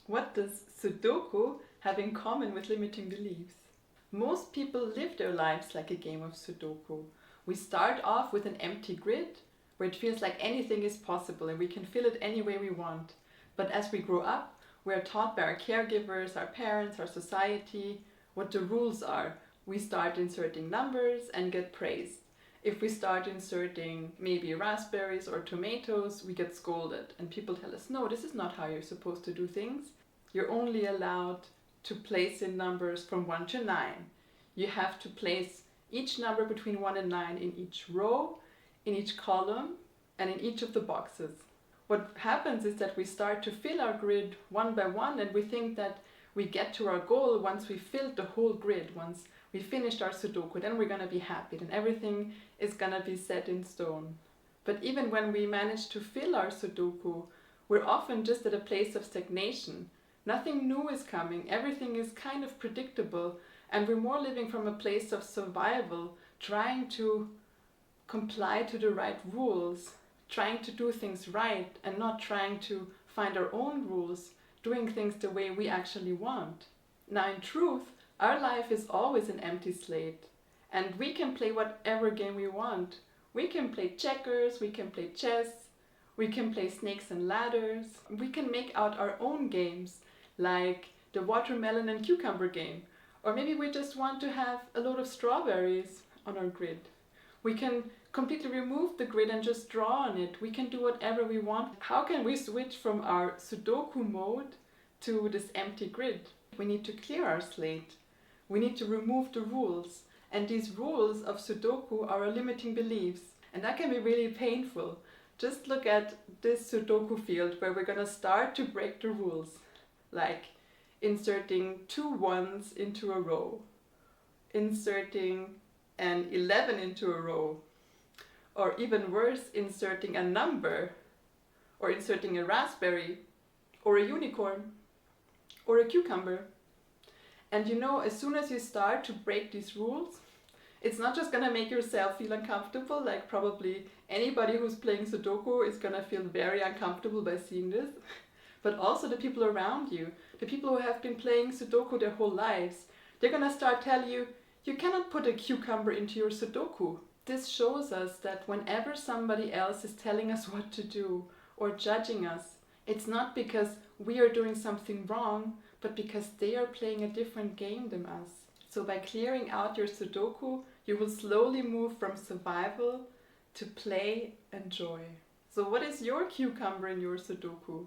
What does Sudoku have in common with limiting beliefs? Most people live their lives like a game of Sudoku. We start off with an empty grid where it feels like anything is possible and we can fill it any way we want. But as we grow up, we are taught by our caregivers, our parents, our society, what the rules are. We start inserting numbers and get praised. If we start inserting maybe raspberries or tomatoes, we get scolded and people tell us, no, this is not how you're supposed to do things. You're only allowed to place in numbers from 1 to 9. You have to place each number between 1 and 9 in each row, in each column, and in each of the boxes. What happens is that we start to fill our grid one by one, and we think that we get to our goal once we filled the whole grid, once we finished our Sudoku, then we're going to be happy, then everything is going to be set in stone. But even when we manage to fill our Sudoku, we're often just at a place of stagnation. Nothing new is coming, everything is kind of predictable, and we're more living from a place of survival, trying to comply to the right rules, trying to do things right and not trying to find our own rules, doing things the way we actually want. Now in truth, our life is always an empty slate, and we can play whatever game we want. We can play checkers, we can play chess, we can play snakes and ladders, we can make out our own games, like the watermelon and cucumber game. Or maybe we just want to have a load of strawberries on our grid. We can completely remove the grid and just draw on it. We can do whatever we want. How can we switch from our Sudoku mode to this empty grid? We need to clear our slate. We need to remove the rules. And these rules of Sudoku are our limiting beliefs. And that can be really painful. Just look at this Sudoku field where we're going to start to break the rules. Like inserting 2 ones into a row. Inserting an 11 into a row. Or even worse, inserting a number. Or inserting a raspberry. Or a unicorn. Or a cucumber. And you know, as soon as you start to break these rules, it's not just going to make yourself feel uncomfortable, like probably anybody who's playing Sudoku is going to feel very uncomfortable by seeing this, but also the people around you, the people who have been playing Sudoku their whole lives, they're going to start telling you, you cannot put a cucumber into your Sudoku. This shows us that whenever somebody else is telling us what to do or judging us, it's not because we are doing something wrong, but because they are playing a different game than us. So by clearing out your Sudoku, you will slowly move from survival to play and joy. So what is your cucumber in your Sudoku?